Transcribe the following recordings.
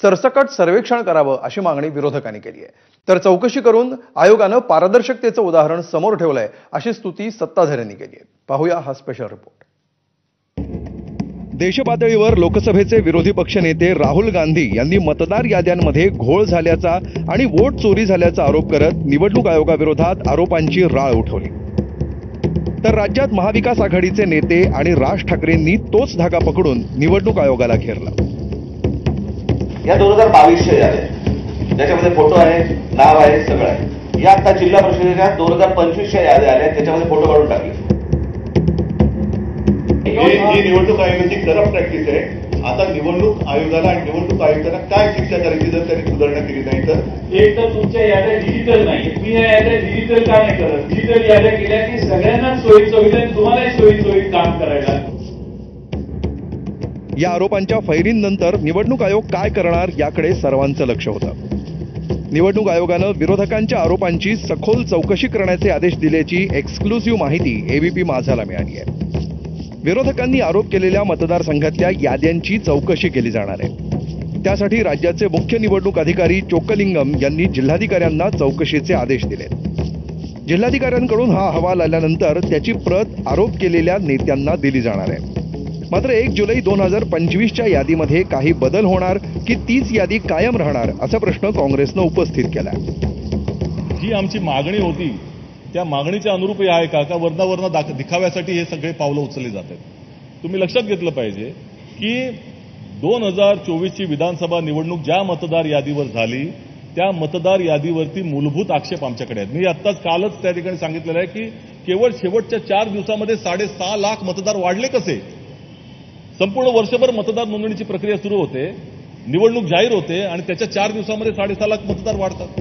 सरसकट सर्वेक्षण करावं अशी मागणी विरोधकांनी केली आहे। तर चौकशी करून आयोगानं पारदर्शकतेचं उदाहरण समोर ठेवलंय अशी स्तुती सत्ताधाऱ्यांनी केली आहे। पाहूया हा स्पेशल रिपोर्ट। देशपातळीवर लोकसभेचे विरोधी पक्षनेते राहुल गांधी यांनी मतदार याद्यांमध्ये घोळ झाल्याचा आणि वोट चोरी झाल्याचा आरोप करत निवडणूक आयोगाविरोधात आरोपांची राळ उठवली। तर राज्यात महाविकास आघाडीचे नेते आणि राज ठाकरेंनी तोच धागा पकडून निवडणूक आयोगाला घेरला। या 2022च्या याद्या ज्याच्यामध्ये फोटो आहे, नाव आहे, सगळं आहे। या आता जिल्हा परिषदेच्या 2025च्या याद्या आल्या त्याच्यामध्ये फोटो काढून टाकले। ही निवडणूक आयोगाची करप्ट प्रॅक्टिस आहे। आता निवडणूक आयोगाला आणि निवडणूक आयुक्तांना काय शिक्षा करायची जर त्यांनी सुधारणा केली नाही तर? एक तर तुमच्या याद्या डिजिटल नाही, तुम्ही या याद्या डिजिटल का नाही करत? डिजिटल याद्या केल्या की सगळ्यांना सोयीचं होईल आणि तुम्हालाही सोयीचं काम करायला। या आरोपांच्या फैरीनंतर निवडणूक आयोग काय करणार याकडे सर्वांचं लक्ष होतं। निवडणूक आयोगानं विरोधकांच्या आरोपांची सखोल चौकशी करण्याचे आदेश दिल्याची एक्सक्लुसिव्ह माहिती एबीपी माझाला मिळाली आहे। विरोधकांनी आरोप केलेल्या मतदारसंघातल्या याद्यांची चौकशी केली जाणार आहे। त्यासाठी राज्याचे मुख्य निवडणूक अधिकारी चोक्कलिंगम यांनी जिल्हाधिकाऱ्यांना चौकशीचे आदेश दिले। जिल्हाधिकाऱ्यांकडून हा अहवाल आल्यानंतर त्याची प्रत आरोप केलेल्या नेत्यांना दिली जाणार आहे। मात्र 1 जुलै 2025च्या यादीमध्ये काही बदल होणार की तीच यादी कायम राहणार असा प्रश्न काँग्रेसनं उपस्थित केला। जी आमची मागणी होती त्या मागणीच्या अनुरूप आहे का वरना दिखाव्यासाठी हे सगळे पावलं उचलली जातात। तुम्ही लक्षात घेतलं पाहिजे की 2024ची विधानसभा निवडणूक ज्या मतदार यादीवर झाली त्या मतदार यादीवरती मूलभूत आक्षेप आमच्याकडे आहेत। मी आत्ताच कालच त्या ठिकाणी सांगितलेलं आहे की केवळ शेवटच्या 4 दिवसामध्ये 6.5 लाख मतदार वाढले कसे? संपूर्ण वर्षभर मतदार नोंदणीची प्रक्रिया सुरू होते, निवडणूक जाहीर होते आणि त्याच्या 4 दिवसामध्ये 6.5 लाख मतदार वाढतात।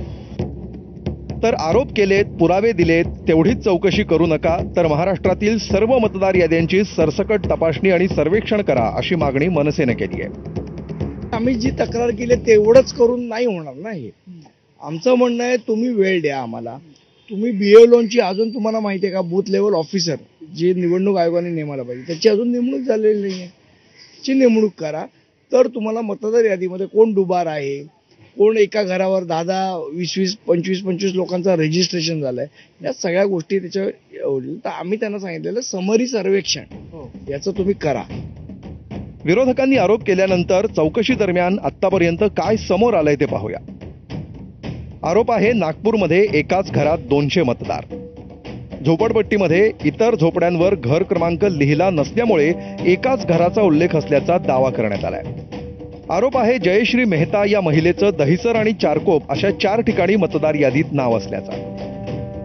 तर आरोप केलेत, पुरावे दिलेत, तेवढीच चौकशी करू नका, तर महाराष्ट्रातील सर्व मतदार याद्यांची सरसकट तपासणी आणि सर्वेक्षण करा अशी मागणी मनसेने केली आहे। आम्ही जी तक्रार केली तेवढंच करून नाही होणार ना। हे आमचं म्हणणं आहे, तुम्ही वेळ द्या आम्हाला। तुम्ही बीएलओची अजून तुम्हाला माहिती आहे का, बूथ लेवल ऑफिसर जे निवडणूक आयोगाने नेमायला पाहिजे त्याची अजून नेमणूक झालेली नाही आहे, ची नेमणूक करा। तर तुम्हाला मतदार यादीमध्ये कोण डुबार आहे, कोण एका घरावर 10, 20, 25 लोकांचं रजिस्ट्रेशन झालंय, या सगळ्या गोष्टी त्याच्या होईल। तर आम्ही त्यांना सांगितलेलं समरी सर्वेक्षण याचं तुम्ही करा। विरोधकांनी आरोप केल्यानंतर चौकशी दरम्यान आतापर्यंत काय समोर आलंय ते पाहूया। आरोप आहे नागपूरमध्ये एकाच घरात 200 मतदार। झोपडपट्टीमध्ये इतर झोपड्यांवर घर क्रमांक लिहिला नसल्यामुळे एकाच घराचा उल्लेख असल्याचा दावा करण्यात आलाय। आरोप आहे जयश्री मेहता या महिलेचं दहिसर आणि चारकोप अशा 4 ठिकाणी मतदार यादीत नाव असल्याचा।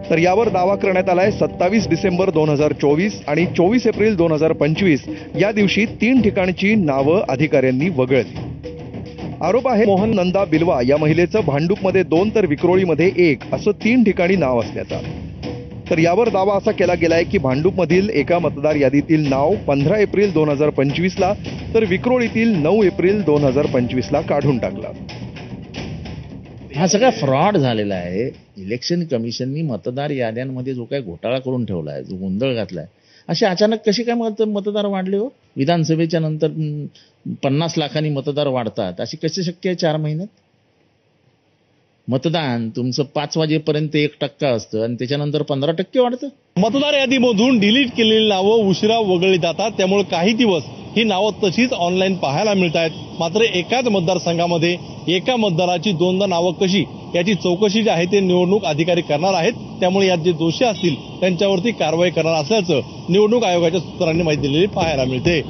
तर यावर दावा करण्यात आलाय 27 डिसेंबर 2024 आणि 24 एप्रिल 2025 या दिवशी 3 ठिकाणची नावं अधिकाऱ्यांनी वगळली। आरोप आहे मोहन नंदा बिलवा या महिलेचं भांडूपमध्ये 2 तर विक्रोळीमध्ये 1 असं 3 ठिकाणी नाव असल्याचा। तर यावर दावा असा केला गेलाय की भांडूपमधील एका मतदार यादीतील नाव 15 एप्रिल 2025ला तर विक्रोळीतील 9 एप्रिल 2025ला काढून टाकलं। हा सगळा फ्रॉड झालेला आहे। इलेक्शन कमिशननी मतदार याद्यांमध्ये जो काही घोटाळा करून ठेवला आहे, जो गोंधळ घातलाय, असे अचानक कसे काय मतदार वाढले हो? विधानसभेच्या नंतर 50 लाखांनी मतदार वाढतात अशी कसे शक्य आहे 4 महिन्यात? मतदान तुमचं 5 वाजेपर्यंत 1% असतं आणि त्याच्यानंतर 15% वाढतं। मतदार यादीमधून डिलीट केलेली नावं उशिरा वगळली जातात, त्यामुळे काही दिवस ही नावं तशीच ऑनलाईन पाहायला मिळत आहेत। मात्र एकाच मतदारसंघामध्ये एका मतदाराची 2दा नावं कशी याची चौकशी जी आहे ते निवडणूक अधिकारी करणार आहेत। त्यामुळे यात जे दोषी असतील त्यांच्यावरती कारवाई करणार असल्याचं निवडणूक आयोगाच्या सूत्रांनी माहिती दिलेली पाहायला मिळते।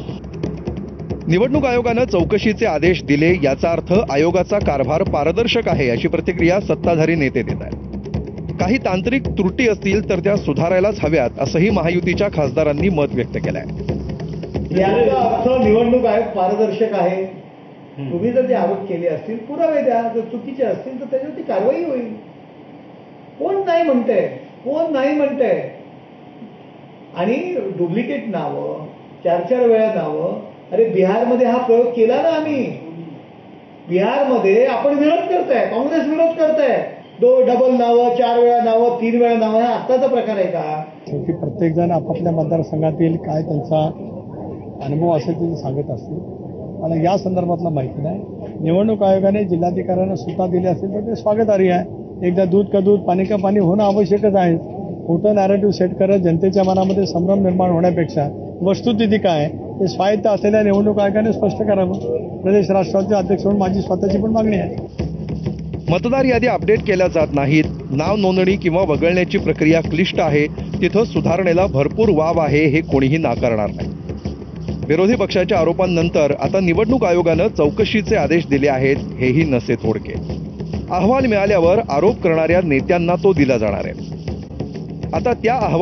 निवडणूक आयोगानं चौकशीचे आदेश दिले याचा अर्थ आयोगाचा कारभार पारदर्शक आहे अशी प्रतिक्रिया सत्ताधारी नेते देत आहेत। काही तांत्रिक त्रुटी असतील तर त्या सुधारायलाच हव्यात असंही महायुतीच्या खासदारांनी मत व्यक्त केलंय। याचा अर्थ निवडणूक आयोग पारदर्शक आहे। तुम्ही जर ते आरोप केले असतील पुरावे द्या, जर चुकीचे असतील तर त्याच्यावरती कारवाई होईल। कोण नाही म्हणतंय, कोण नाही म्हणतंय? आणि डुप्लिकेट नावं, 4 वेळा नावं, अरे बिहारमध्ये हा प्रयोग केला ना आम्ही। बिहारमध्ये आपण विरोध करताय, काँग्रेस विरोध करताय, डबल नावं, 4 वेळा नावं, 3 वेळा नावं, हा आत्ताचा प्रकार आहे का? शेवटी प्रत्येक जण आपापल्या मतदारसंघातील काय त्यांचा अनुभव असेल ते सांगत असतील। मला या संदर्भातलं माहिती नाही. निवडणूक आयोगाने जिल्हाधिकाऱ्यांना सूचना दिल्या असतील तर ते स्वागतार्ह आहे. एकदा दूध का दूध पाणी का पाणी होणं आवश्यकच आहे. खोटं नॅरेटिव्ह सेट करत जनतेच्या मनामध्ये संभ्रम निर्माण होण्यापेक्षा वस्तुस्थिती काय ते स्वायत्त असलेल्या निवडणूक आयोगाने स्पष्ट करावं. प्रदेश राष्ट्रवादीचे अध्यक्ष म्हणून माझी स्वतःची पण मागणी आहे. मतदार यादी अपडेट केल्या जात नाहीत. नाव नोंदणी किंवा वगळण्याची प्रक्रिया क्लिष्ट आहे. तिथं सुधारणेला भरपूर वाव आहे हे कोणीही नाकारणार नाही. विरोधी पक्षाच्या आरोपांनंतर आता निवडणूक आयोगानं चौकशीचे आदेश दिले आहेत हेही नसे थोडके. अहवाल मिळाल्यावर आरोप करणाऱ्या नेत्यांना तो दिला जाणार आहे. आता त्या अहवाल